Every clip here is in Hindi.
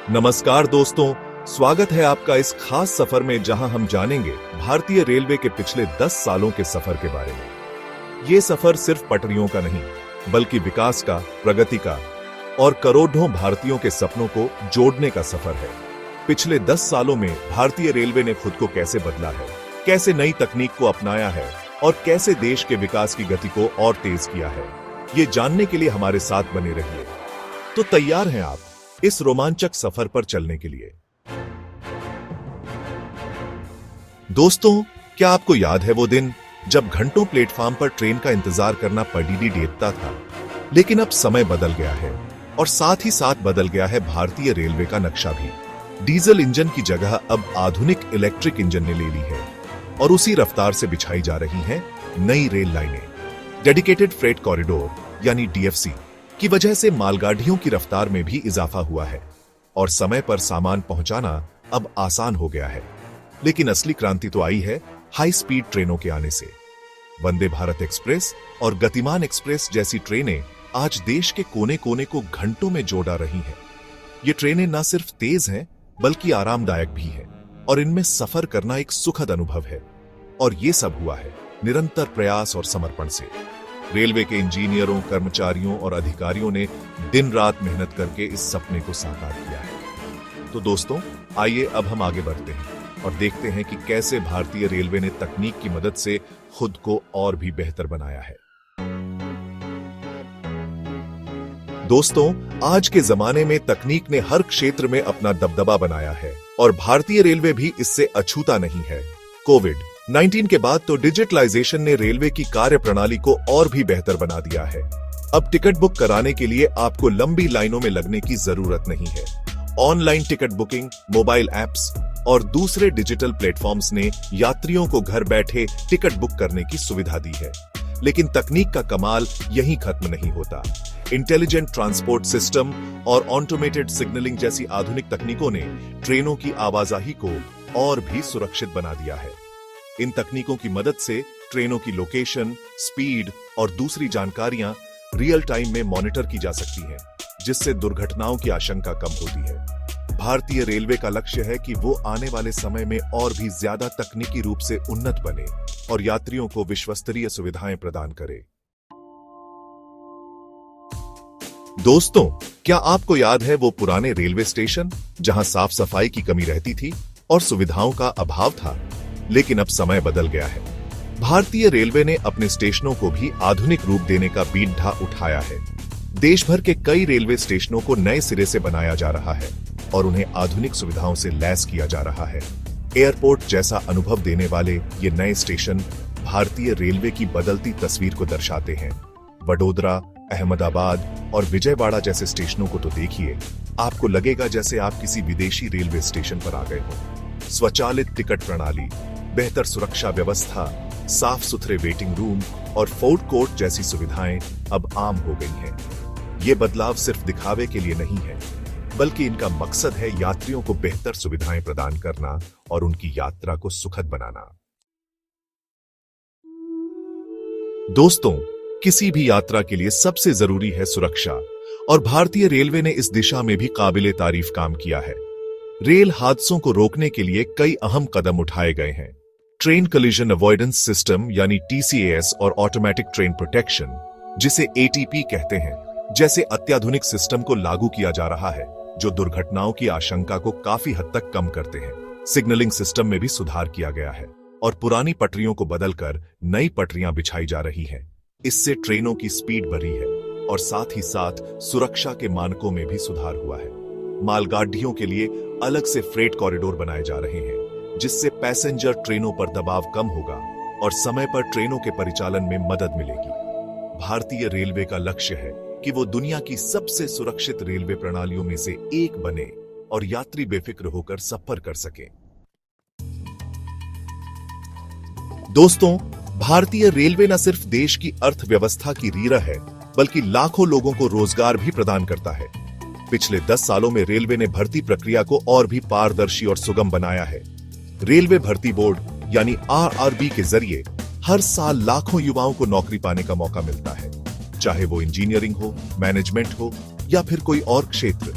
नमस्कार दोस्तों, स्वागत है आपका इस खास सफर में जहां हम जानेंगे भारतीय रेलवे के पिछले 10 सालों के सफर के बारे में। ये सफर सिर्फ पटरियों का नहीं, बल्कि विकास का, प्रगति का और करोड़ों भारतीयों के सपनों को जोड़ने का सफर है। पिछले 10 सालों में भारतीय रेलवे ने खुद को कैसे बदला है, कैसे नई तकनीक को अपनाया है और कैसे देश के विकास की गति को और तेज किया है, ये जानने के लिए हमारे साथ बने रहिए। तो तैयार हैं आप इस रोमांचक सफर पर चलने के लिए? दोस्तों, क्या आपको याद है वो दिन जब घंटों प्लेटफॉर्म पर ट्रेन का इंतजार करना पडीडी देता था? लेकिन अब समय बदल गया है और साथ ही साथ बदल गया है भारतीय रेलवे का नक्शा भी। डीजल इंजन की जगह अब आधुनिक इलेक्ट्रिक इंजन ने ले ली है और उसी रफ्तार से बिछाई जा रही हैं नई रेल लाइनें। डेडिकेटेड फ्रेट कॉरिडोर यानी डीएफसी की वजह से मालगाड़ियों की रफ्तार में भी इजाफा हुआ है और समय पर सामान पहुंचाना अब आसान हो गया है। लेकिन असली क्रांति तो आई है हाई स्पीड ट्रेनों के आने से। वंदे भारत एक्सप्रेस और गतिमान एक्सप्रेस जैसी ट्रेनें आज देश के कोने कोने को घंटों में जोड़ा रही हैं। ये ट्रेनें न सिर्फ तेज हैं, बल्कि आरामदायक भी हैं और इनमें सफर करना एक सुखद अनुभव है। और ये सब हुआ है निरंतर प्रयास और समर्पण से। रेलवे के इंजीनियरों, कर्मचारियों और अधिकारियों ने दिन रात मेहनत करके इस सपने को साकार किया है। तो दोस्तों, आइए अब हम आगे बढ़ते हैं और देखते हैं कि कैसे भारतीय रेलवे ने तकनीक की मदद से खुद को और भी बेहतर बनाया है। दोस्तों, आज के जमाने में तकनीक ने हर क्षेत्र में अपना दबदबा बनाया है और भारतीय रेलवे भी इससे अछूता नहीं है। कोविड-19 के बाद तो डिजिटलाइजेशन ने रेलवे की कार्य प्रणाली को और भी बेहतर बना दिया है। अब टिकट बुक कराने के लिए आपको लंबी लाइनों में लगने की जरूरत नहीं है। Online ticket booking, mobile apps और दूसरे डिजिटल प्लेटफॉर्म्स ने यात्रियों को घर बैठे टिकट बुक करने की सुविधा दी है। लेकिन तकनीक का कमाल यहीं खत्म नहीं होता। इंटेलिजेंट ट्रांसपोर्ट सिस्टम और ऑटोमेटेड सिग्नलिंग जैसी आधुनिक तकनीकों ने ट्रेनों की आवाजाही को और भी सुरक्षित बना दिया है। इन तकनीकों की मदद से ट्रेनों की लोकेशन, स्पीड और दूसरी जानकारियां रियल टाइम में मॉनिटर की जा सकती हैं, जिससे दुर्घटनाओं की आशंका कम होती है। भारतीय रेलवे का लक्ष्य है कि वो आने वाले समय में और भी ज्यादा तकनीकी रूप से उन्नत बने और यात्रियों को विश्वस्तरीय सुविधाएं प्रदान करे। दोस्तों, क्या आपको याद है वो पुराने रेलवे स्टेशन जहां साफ सफाई की कमी रहती थी और सुविधाओं का अभाव था? लेकिन अब समय बदल गया है। भारतीय रेलवे ने अपने स्टेशनों को भी आधुनिक रूप देने का बीड़ा उठाया है। देश भर के कई रेलवे स्टेशनों को नए सिरे से बनाया जा रहा है और उन्हें आधुनिक सुविधाओं से लैस किया जा रहा है। एयरपोर्ट जैसा अनुभव देने वाले ये नए स्टेशन भारतीय रेलवे की बदलती तस्वीर को दर्शाते हैं। वडोदरा, अहमदाबाद और विजयवाड़ा जैसे स्टेशनों को तो देखिए, आपको लगेगा जैसे आप किसी विदेशी रेलवे स्टेशन पर आ गए हो। स्वचालित टिकट प्रणाली, बेहतर सुरक्षा व्यवस्था, साफ सुथरे वेटिंग रूम और फूड कोर्ट जैसी सुविधाएं अब आम हो गई हैं। ये बदलाव सिर्फ दिखावे के लिए नहीं है, बल्कि इनका मकसद है यात्रियों को बेहतर सुविधाएं प्रदान करना और उनकी यात्रा को सुखद बनाना। दोस्तों, किसी भी यात्रा के लिए सबसे जरूरी है सुरक्षा और भारतीय रेलवे ने इस दिशा में भी काबिले तारीफ काम किया है। रेल हादसों को रोकने के लिए कई अहम कदम उठाए गए हैं। ट्रेन कोलिजन अवॉइडेंस सिस्टम यानी टीसीएएस और ऑटोमेटिक ट्रेन प्रोटेक्शन, जिसे एटीपी कहते हैं, जैसे अत्याधुनिक सिस्टम को लागू किया जा रहा है, जो दुर्घटनाओं की आशंका को काफी हद तक कम करते हैं। सिग्नलिंग सिस्टम में भी सुधार किया गया है और पुरानी पटरियों को बदलकर नई पटरियां बिछाई जा रही हैं। इससे ट्रेनों की स्पीड बढ़ी है और साथ ही साथ सुरक्षा के मानकों में भी सुधार हुआ है। मालगाड़ियों के लिए अलग से फ्रेट कॉरिडोर बनाए जा रहे हैं, जिससे पैसेंजर ट्रेनों पर दबाव कम होगा और समय पर ट्रेनों के परिचालन में मदद मिलेगी। भारतीय रेलवे का लक्ष्य है कि वो दुनिया की सबसे सुरक्षित रेलवे प्रणालियों में से एक बने और यात्री बेफिक्र होकर सफर कर सकें। दोस्तों, भारतीय रेलवे न सिर्फ देश की अर्थव्यवस्था की रीढ़ है, बल्कि लाखों लोगों को रोजगार भी प्रदान करता है। पिछले 10 सालों में रेलवे ने भर्ती प्रक्रिया को और भी पारदर्शी और सुगम बनाया है। रेलवे भर्ती बोर्ड यानी आरआरबी के जरिए हर साल लाखों युवाओं को नौकरी पाने का मौका मिलता है, चाहे वो इंजीनियरिंग हो, मैनेजमेंट हो या फिर कोई और क्षेत्र।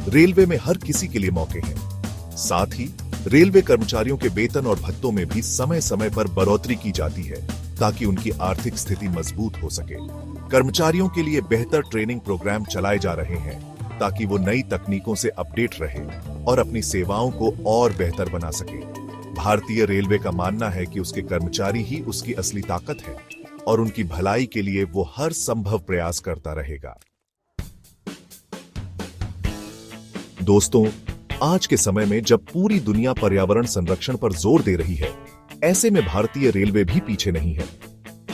रेलवे में हर किसी के लिए मौके हैं। साथ ही रेलवे कर्मचारियों के वेतन और भत्तों में भी समय समय पर बढ़ोतरी की जाती है ताकि उनकी आर्थिक स्थिति मजबूत हो सके। कर्मचारियों के लिए बेहतर ट्रेनिंग प्रोग्राम चलाए जा रहे हैं ताकि वो नई तकनीकों से अपडेट रहे और अपनी सेवाओं को और बेहतर बना सके। भारतीय रेलवे का मानना है कि उसके कर्मचारी ही उसकी असली ताकत है और उनकी भलाई के लिए वो हर संभव प्रयास करता रहेगा। दोस्तों, आज के समय में जब पूरी दुनिया पर्यावरण संरक्षण पर जोर दे रही है, ऐसे में भारतीय रेलवे भी पीछे नहीं है।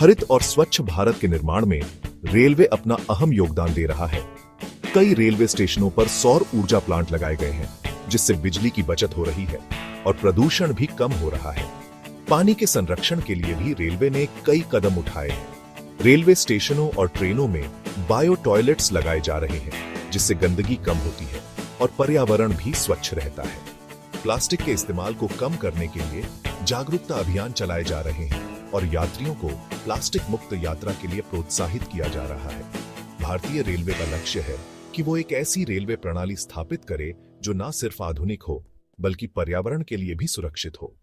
हरित और स्वच्छ भारत के निर्माण में रेलवे अपना अहम योगदान दे रहा है। कई रेलवे स्टेशनों पर सौर ऊर्जा प्लांट लगाए गए हैं, जिससे बिजली की बचत हो रही है और प्रदूषण भी कम हो रहा है। पानी के संरक्षण के लिए भी रेलवे ने कई कदम उठाए हैं। रेलवे स्टेशनों और ट्रेनों में बायो टॉयलेट्स लगाए जा रहे हैं, जिससे गंदगी कम होती है और पर्यावरण भी स्वच्छ रहता है। प्लास्टिक के इस्तेमाल को कम करने के लिए जागरूकता अभियान चलाए जा रहे हैं और यात्रियों को प्लास्टिक मुक्त यात्रा के लिए प्रोत्साहित किया जा रहा है। भारतीय रेलवे का लक्ष्य है कि वो एक ऐसी रेलवे प्रणाली स्थापित करे जो न सिर्फ आधुनिक हो बल्कि पर्यावरण के लिए भी सुरक्षित हो।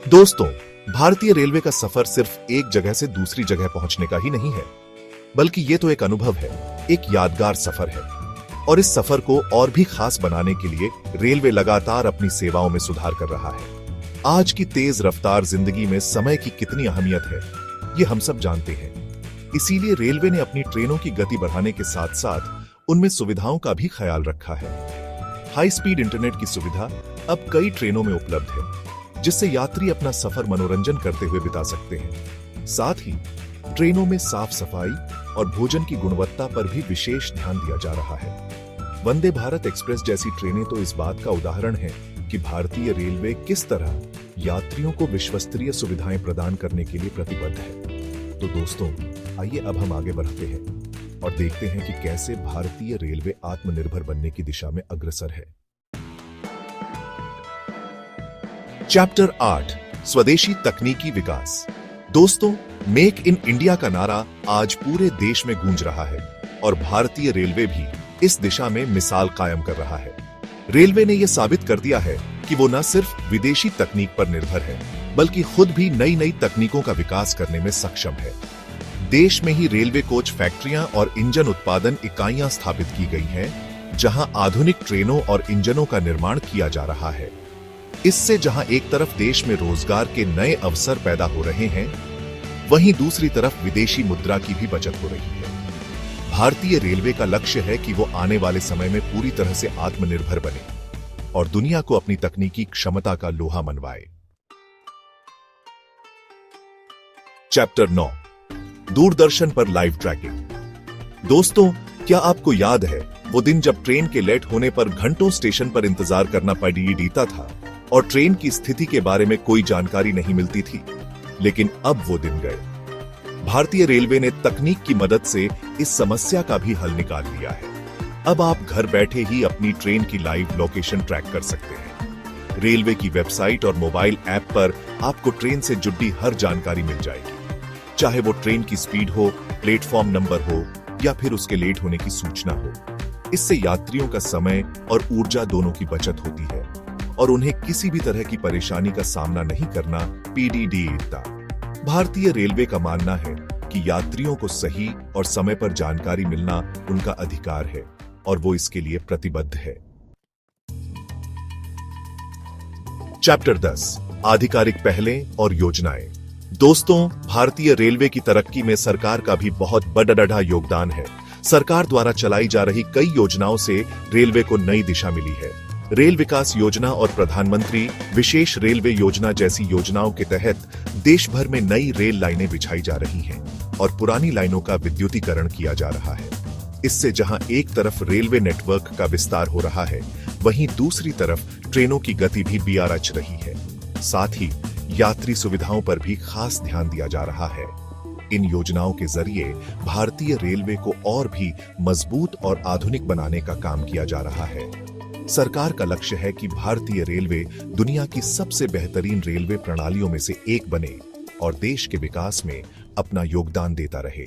दोस्तों, भारतीय रेलवे का सफर सिर्फ एक जगह से दूसरी जगह पहुंचने का ही नहीं है, बल्कि ये तो एक अनुभव है, एक यादगार सफर है। और इस सफर को और भी खास बनाने के लिए रेलवे लगातार अपनी सेवाओं में सुधार कर रहा है। आज की तेज रफ्तार जिंदगी में समय की कितनी अहमियत है, ये हम सब जानते हैं। इसीलिए रेलवे ने अपनी ट्रेनों की गति बढ़ाने के साथ साथ उनमें सुविधाओं का भी ख्याल रखा है। हाई स्पीड इंटरनेट की सुविधा अब कई ट्रेनों में उपलब्ध है, जिससे यात्री अपना सफर मनोरंजन करते हुए बिता सकते हैं। साथ ही ट्रेनों में साफ सफाई और भोजन की गुणवत्ता पर भी विशेष ध्यान दिया जा रहा है। वंदे भारत एक्सप्रेस जैसी ट्रेनें तो इस बात का उदाहरण है कि भारतीय रेलवे किस तरह यात्रियों को विश्वस्तरीय सुविधाएं प्रदान करने के लिए प्रतिबद्ध है। तो दोस्तों, आइए अब हम आगे बढ़ते हैं और देखते हैं कि कैसे भारतीय रेलवे आत्मनिर्भर बनने की दिशा में अग्रसर है। चैप्टर 8, स्वदेशी तकनीकी विकास। दोस्तों, मेक इन इंडिया का नारा आज पूरे देश में गूंज रहा है और भारतीय रेलवे भी इस दिशा में मिसाल कायम कर रहा है। रेलवे ने यह साबित कर दिया है कि वो न सिर्फ विदेशी तकनीक पर निर्भर है, बल्कि खुद भी नई नई तकनीकों का विकास करने में सक्षम है। देश में ही रेलवे कोच फैक्ट्रियां और इंजन उत्पादन इकाइयां स्थापित की गई हैं, जहां आधुनिक ट्रेनों और इंजनों का निर्माण किया जा रहा है। इससे जहां एक तरफ देश में रोजगार के नए अवसर पैदा हो रहे हैं, वहीं दूसरी तरफ विदेशी मुद्रा की भी बचत हो रही है। भारतीय रेलवे का लक्ष्य है कि वो आने वाले समय में पूरी तरह से आत्मनिर्भर बने और दुनिया को अपनी तकनीकी क्षमता का लोहा मनवाए। चैप्टर 9, दूरदर्शन पर लाइव ट्रैकिंग। दोस्तों, क्या आपको याद है वो दिन जब ट्रेन के लेट होने पर घंटों स्टेशन पर इंतजार करना पड़ता था और ट्रेन की स्थिति के बारे में कोई जानकारी नहीं मिलती थी? लेकिन अब वो दिन गए। भारतीय रेलवे ने तकनीक की मदद से इस समस्या का भी हल निकाल लिया है। अब आप घर बैठे ही अपनी ट्रेन की लाइव लोकेशन ट्रैक कर सकते हैं। रेलवे की वेबसाइट और मोबाइल ऐप पर आपको ट्रेन से जुड़ी हर जानकारी मिल जाएगी, चाहे वो ट्रेन की स्पीड हो, प्लेटफॉर्म नंबर हो या फिर उसके लेट होने की सूचना हो। इससे यात्रियों का समय और ऊर्जा दोनों की बचत होती है और उन्हें किसी भी तरह की परेशानी का सामना नहीं करना पड़ता। भारतीय रेलवे का मानना है कि यात्रियों को सही और समय पर जानकारी मिलना उनका अधिकार है और वो इसके लिए प्रतिबद्ध है। चैप्टर 10, आधिकारिक पहलें और योजनाएं। दोस्तों, भारतीय रेलवे की तरक्की में सरकार का भी बहुत बड़ा योगदान है। सरकार द्वारा चलाई जा रही कई योजनाओं से रेलवे को नई दिशा मिली है। रेल विकास योजना और प्रधानमंत्री विशेष रेलवे योजना जैसी योजनाओं के तहत देश भर में नई रेल लाइनें बिछाई जा रही हैं और पुरानी लाइनों का विद्युतीकरण किया जा रहा है। इससे जहां एक तरफ रेलवे नेटवर्क का विस्तार हो रहा है, वहीं दूसरी तरफ ट्रेनों की गति भी बियारच रही है। साथ ही यात्री सुविधाओं पर भी खास ध्यान दिया जा रहा है। इन योजनाओं के जरिए भारतीय रेलवे को और भी मजबूत और आधुनिक बनाने का काम किया जा रहा है। सरकार का लक्ष्य है कि भारतीय रेलवे दुनिया की सबसे बेहतरीन रेलवे प्रणालियों में से एक बने और देश के विकास में अपना योगदान देता रहे।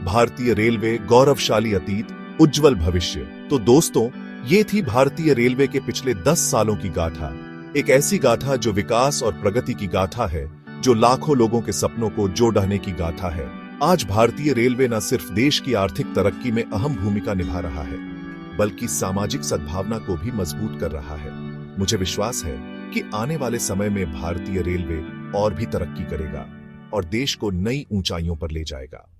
भारतीय रेलवे गौरवशाली अतीत, उज्जवल भविष्य। तो दोस्तों, ये थी भारतीय रेलवे के पिछले 10 सालों की गाथा। एक ऐसी गाथा जो विकास और प्रगति की गाथा है, जो लाखों लोगों के सपनों को जोड़ने की गाथा है। आज भारतीय रेलवे न सिर्फ देश की आर्थिक तरक्की में अहम भूमिका निभा रहा है, बल्कि सामाजिक सद्भावना को भी मजबूत कर रहा है। मुझे विश्वास है कि आने वाले समय में भारतीय रेलवे और भी तरक्की करेगा और देश को नई ऊंचाइयों पर ले जाएगा।